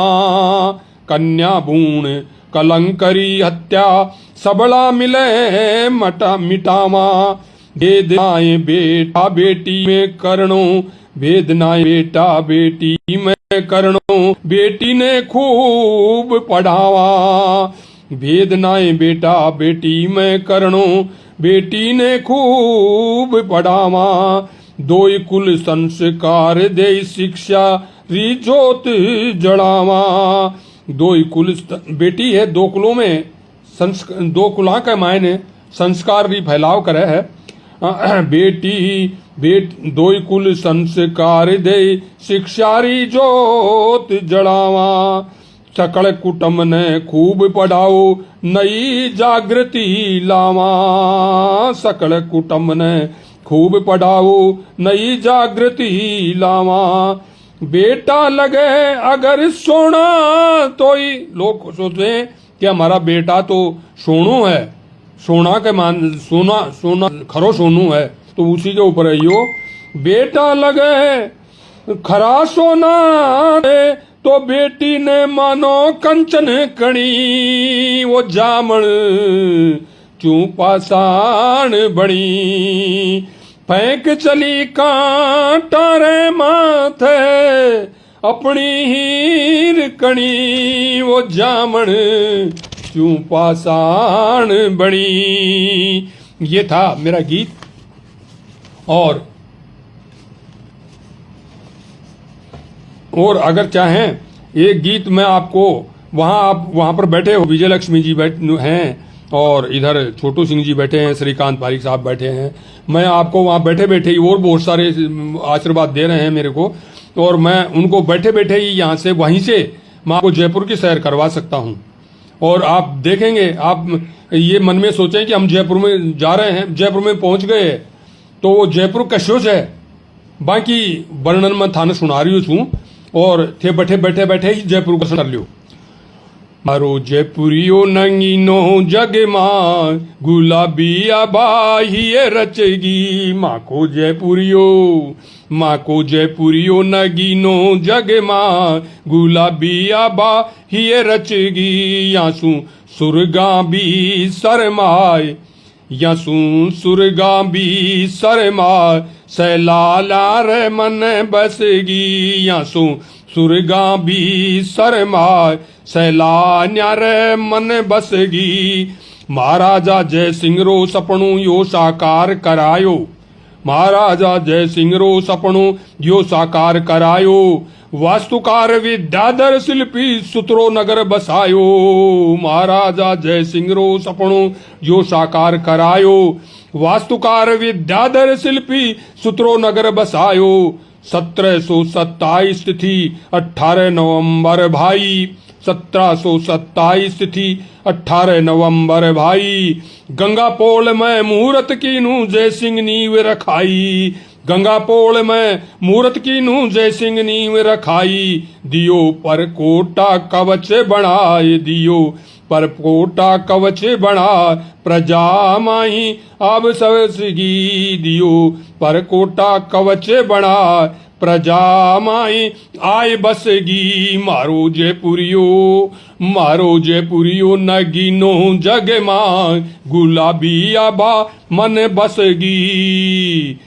कन्या भ्रूण कलंकरी हत्या सबला मिले मिटावा। भेदनाए बेटा बेटी में करणो, भेदनाए बेटा बेटी में करणो, बेटी ने खूब पढ़ावा। भेदनाए बेटा बेटी में करणो, बेटी ने खूब पढ़ावा। दोई कुल संस्कार दे शिक्षा रिजोत जड़ावा। दोई कुल बेटी है, 2 कुलों में 2 कुला के मायने संस्कार री फैलाव करे है। बेटी दोई कुल संस्कार दे शिक्षा रिजोत जड़ावा। सकल कुटुंब ने खूब पढ़ाओ नई जागृति लावा। सकल कुटुंब ने खूब पढ़ाओ नई जागृति लावा। बेटा लगे अगर सोना तो ही, लोग सोचते हैं कि हमारा बेटा तो सोनू है, सोना के मान सोना खरो सोनू है, तो उसी के ऊपर है यो। बेटा लगे खरा सोना है तो बेटी ने मानो कंचन कणी, वो जामण क्यों पाषाण बनी। फेंक चली कांटा रे माथे अपनी हीर कणी, वो जामण क्यों पाषाण बनी। ये था मेरा गीत। और अगर चाहें एक गीत मैं आपको, आप वहां पर बैठे हो, विजय लक्ष्मी जी हैं और इधर छोटू सिंह जी बैठे हैं, श्रीकांत पारिक साहब बैठे हैं, मैं आपको वहां बैठे बैठे ही और बहुत सारे आशीर्वाद दे रहे हैं मेरे को, और मैं उनको बैठे बैठे ही यहाँ से वहीं से मैं आपको जयपुर की सैर करवा सकता हूँ। और आप देखेंगे, आप ये मन में सोचें कि हम जयपुर में जा रहे हैं, जयपुर में पहुंच गए तो वो जयपुर कश्योच है, बाकी वर्णन में थाने सुना रही हूँ और थे बैठे बैठे बैठे ही जयपुर को कर लियो। मारो जयपुरियो नंगीनो जग मां गुलाबी आबाहिए रचेगी। माँ को जयपुरियो नगीनो जग मां गुलाबी आबाहिए रचेगी। यासू सुरगा भी सरमाय, यासू सुरगा भी सरमाय, सैलाला मन बसगी। यासू सुरगा भी सरमाय, सैलान्या रे मन बसगी। महाराजा जय सिंह रो सपनू यो साकार करायो। महाराजा जय सिंह रो सपनू यो साकार करायो। वास्तुकार विद्याधर शिल्पी सुतरो नगर बसायो। महाराजा जय सिंह रो सपनू यो साकार करायो। वास्तुकार विद्याधर शिल्पी सुतरो नगर बसायो। 1727 तिथि 18 नवंबर भाई, 1727 तिथि 18 नवंबर भाई। गंगा पोल में मुहूर्त कीनू जय सिंह नीव रखाई। गंगा पोल में मुहूर्त कीनू जय सिंह नीव रखाई। दियो पर कोटा कवच बनाए, दियो पर कोटा कवच बना, प्रजा माही अब सवसगी। दियो पर कोटा कवच बना, प्रजा माही आय बसगी। मारो जयपुरियो नगीनो जग मां गुलाबी आबा मन बसगी।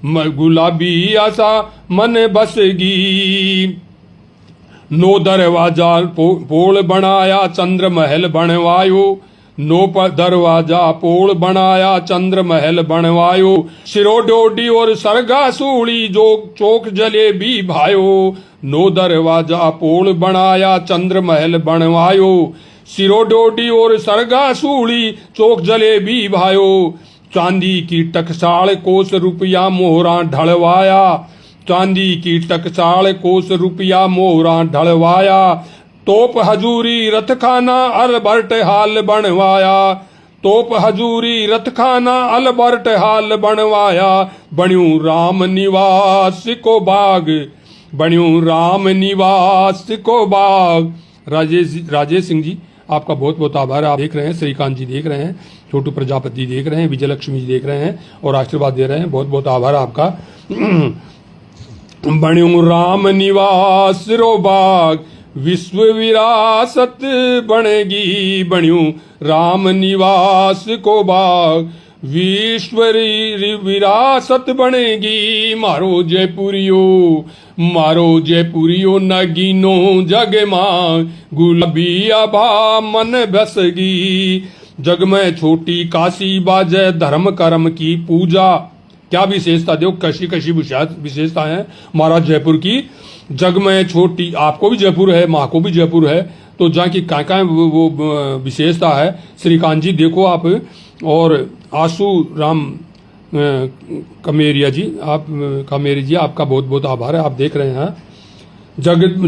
गुलाबी आशा मन बसगी। नो दरवाजा पोल बनाया, चंद्र महल बनवायो। नो पर दरवाजा पोल बनाया चंद्र महल बनवायो, सिरो डोडी और सरगा सूली जो चौक जलेबी भायो। नो दरवाजा पोल बनाया चंद्र महल बनवायो, सिरो डोडी और सरगा सूली चौक जलेबी भायो। चांदी की टकसाल कोस रुपया मोहरा ढलवाया, चांदी की टकसाल कोस रुपया मोहरा ढलवाया। तोप हजूरी रथखाना अल्बर्ट हाल बनवाया, तोप हजूरी रथखाना अल्बर्ट हाल बनवाया। बण्यूं राम निवास को बाग, बण्यूं राम निवास को बाग। राजेश सिंह जी आपका बहुत बहुत आभार है। आप देख रहे हैं, श्रीकांत जी देख रहे हैं, छोटू प्रजापति देख रहे हैं, विजयलक्ष्मी जी देख रहे हैं और आशीर्वाद दे रहे हैं। बहुत बहुत आभार आपका। बण्यूं राम निवास रो बाग, विश्व विरासत बनेगी। बण्यूं राम निवास को बाग, विश्व विरासत बनेगी। मारो जयपुरियो, मारो जयपुरियो नगीनो जग मां, गुलाबी आभा मन बसगी। जग में छोटी काशी बाजे धर्म कर्म की पूजा। क्या विशेषता, देखो कशी कशी विशेषता है महाराज जयपुर की। जग में छोटी, आपको भी जयपुर है, माँ को भी जयपुर है, तो जहाँ की क्या वो विशेषता है। श्रीकांत जी देखो आप, और आशु राम कमेरिया जी, आप कमेरी जी आपका बहुत बहुत आभार है। आप देख रहे हैं,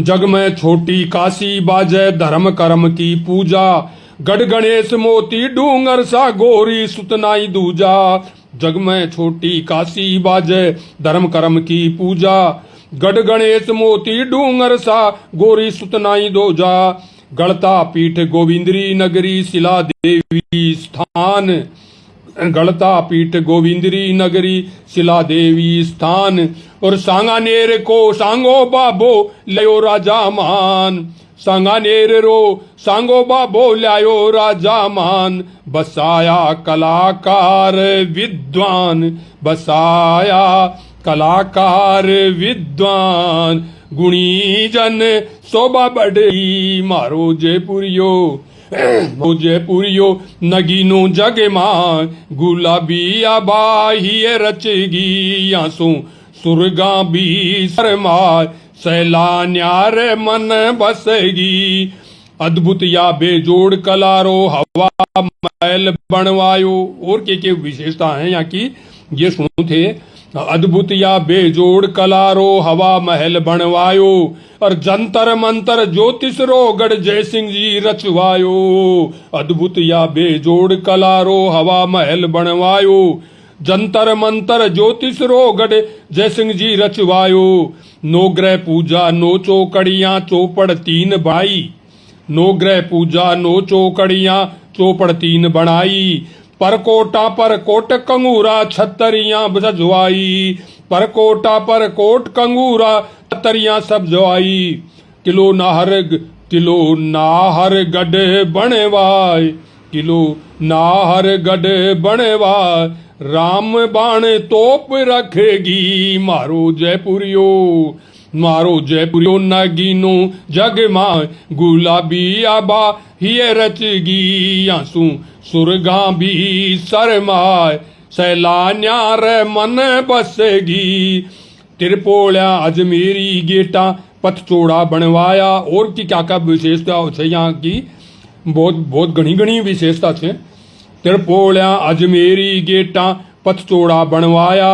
जग में छोटी काशी बाजे धर्म कर्म की पूजा। गढ़ गणेश मोती डूंगर सा गोरी सुतनाई दूजा। जग में छोटी काशी बाजे धर्म कर्म की पूजा। गढ़ गणेश मोती डूंगर सा गोरी सुतनाई दूजा। गढ़ता पीठ गोविंदरी नगरी शिला देवी स्थान। गढ़ता पीठ गोविंदरी नगरी शिला देवी स्थान। और सांगानेर को सांगो बाबो लयो राजा मान। सांगानेर रो सांगो बाबो लायो राजा मान। बसाया कलाकार विद्वान, बसाया कलाकार विद्वान। गुणी जन शोभा बढ़ी, मारो जयपुरियो, मारो जयपुरियो नगीनो जग मां। गुलाबी आबाही रचगी, आंसू सुरगा भी सरमार। सैलान्यार मन बसगी, अद्भुत या बेजोड़ कलारो हवा महल बनवायो। और के विशेषता है यहाँ की, ये सुनो थे। अद्भुत या बेजोड़ कलारो हवा महल बनवायो। और जंतर मंतर ज्योतिष रो गढ़ जय सिंह जी रचवायो। अद्भुत या बेजोड़ कलारो हवा महल बनवायो। जंतर मंतर ज्योतिष रो गढ़ जय सिंह जी रचवायो। नो ग्रह पूजा नो चौकड़ियां चौपड़ तीन बाई। नो ग्रह पूजा नो चौकड़ियां चौपड़ तीन बनाई। पर कोट कंगूरा छतरियां सजवाई। पर कोट कंगूरा छतरियां सब जवाई। किलो नाहर गढ़ बनवाय, किलो नाहर गढ़ बनवाय। राम बाण तोप रखेगी, मारो जयपुरियो, मारो जयपुरियो नगीनो जग मां। गुलाबी आबा हिय रचगी, आंसू सुरगा भी सरमाय। सैलान्यार मन बसेगी। त्रिपोल्या अजमेरी गेटा पथ चौड़ा बनवाया। और की क्या क्या विशेषता है यहाँ की, बहुत बहुत घनी विशेषता है। त्रिपोल्या अजमेरी गेटा पथ चौड़ा बनवाया।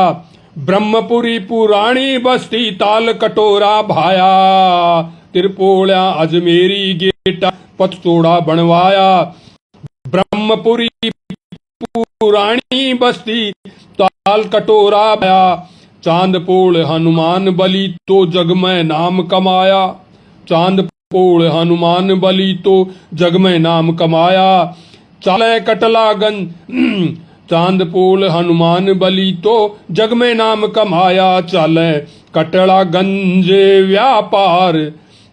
ब्रह्मपुरी पुरानी बस्ती ताल कटोरा भाया। त्रिपोल्या अजमेरी गेटा पथ चौड़ा बनवाया। ब्रह्मपुरी पुरानी बस्ती ताल कटोरा भाया। चांदपोल हनुमान बली तो जग में नाम कमाया। चांदपोल हनुमान बली तो जग में नाम कमाया। चाले कटलागंज चांदपोल हनुमान बली तो जग में नाम कमाया। चाले कटलागंज व्यापार,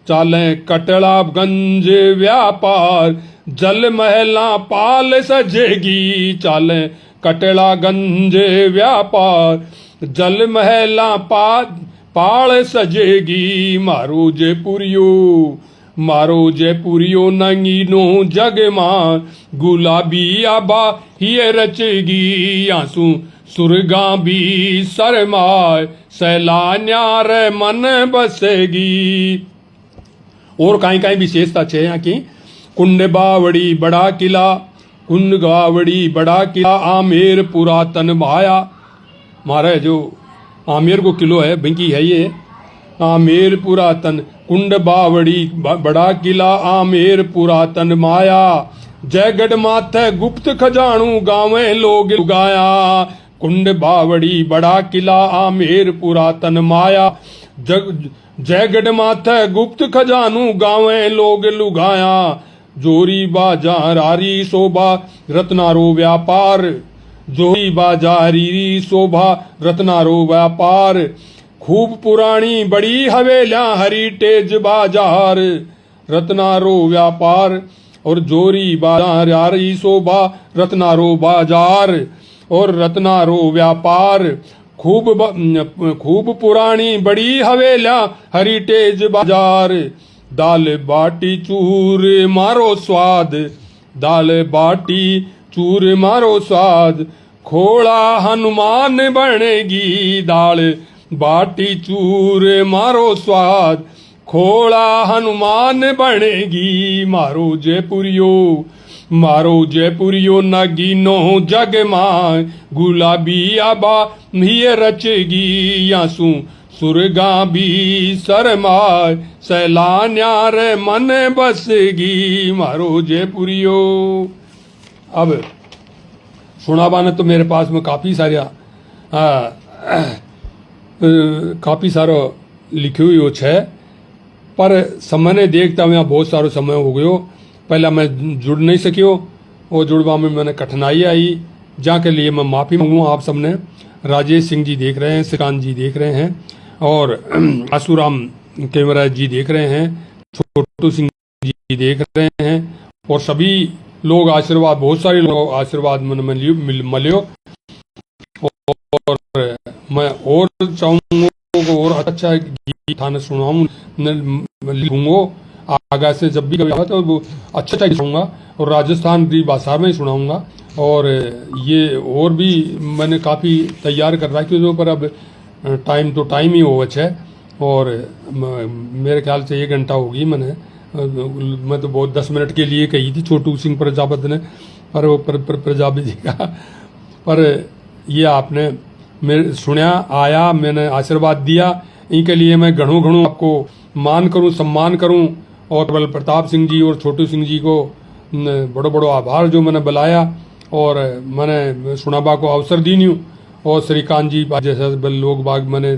चाले कटलागंज व्यापार। जल महला पाल सजेगी, चाले कटलागंज व्यापार। जल महला पाल सजेगी, मारो जयपुरियो, मारो जयपुरियो नंगीनो जग मां गुलाबी आबा हिय रचगी आंसू सुरगा भी सरमाय सैलान्यार मन बसेगी। और कहीं कहीं विशेषता छे यहाँ की कुंड बावड़ी बड़ा किला कुंड बावड़ी बड़ा किला आमेर पुरातन माया। मारे जो आमेर को किलो है बिंकी है ये आमेर पुरातन कुंड बावड़ी बड़ा किला आमेर पुरातन माया। जयगढ़ माथे गुप्त खजानू गावे लोग लुगाया कुंड बावड़ी बड़ा किला आमेर पुरातन माया। जयगढ़ माथे गुप्त खजानू गावे लोग लुगाया जोरी बाजारी शोभा रत्नारो व्यापार जोरी बाजारी शोभा रत्नारो व्यापार खूब पुरानी बड़ी हवेलियां हेरिटेज बाजार रत्नारो व्यापार और जोरी बाजारी शोभा रत्नारो बाजार और रत्नारो व्यापार खूब पुरानी बड़ी हवेलियां हेरिटेज बाजार। दाल बाटी चूर मारो स्वाद दाल बाटी चूर मारो स्वाद खोड़ा हनुमान बनेगी दाल बाटी चूर मारो स्वाद खोड़ा हनुमान बनेगी। मारो जयपुरियो नगीनो जग मां गुलाबी आबा हिय रचगी आंसू सुरगा भी सरमाय सैलान्यार मन बसगी मारो जयपुरियो। अब सुनाबा ने तो मेरे पास में काफी सारो लिखी हुई छे पर समय ने देखता मैं बहुत सारो समय हो गयो पहला मैं जुड़ नहीं सकियो और जुड़वा में मैंने कठिनाई आई जहाँ के लिए मैं माफी मांगू आप सबने। राजेश सिंह जी देख रहे हैं श्रीकांत जी देख रहे हैं और आसूराम कैमरा जी देख रहे हैं छोटू सिंह जी देख रहे हैं और सभी लोग आशीर्वाद बहुत सारे लोग आशीर्वाद मन में मिलियो और मैं और चाहूंगा और अच्छा गीत थाने सुनाऊं लिखूंगा आगे से जब भी कभी आता है वो अच्छा सुनाऊंगा और राजस्थान की भाषा में ही सुनाऊंगा और ये और भी मैंने काफ़ी तैयार कर रखी है पर अब टाइम तो टाइम ही हो है और मेरे ख्याल से 1 घंटा होगी मैं तो बहुत 10 मिनट के लिए कही थी छोटू सिंह प्रजापति ने पर वो प्रजापति जी का पर ये आपने मेरे सुना आया मैंने आशीर्वाद दिया इनके लिए मैं घणों आपको मान करूं सम्मान करूं और बल प्रताप सिंह जी और छोटू सिंह जी को बड़ो आभार जो मैंने बुलाया और मैंने सुनाबा को अवसर दी नहीं और श्रीकांत जी जैसे लोग बाग मैंने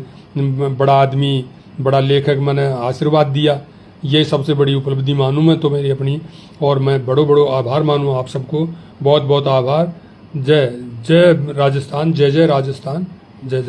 बड़ा आदमी बड़ा लेखक मैंने आशीर्वाद दिया ये सबसे बड़ी उपलब्धि मानूं मैं तो मेरी अपनी और मैं बड़ो आभार मानूं आप सबको बहुत आभार। जय जय राजस्थान जय जय राजस्थान जय जय।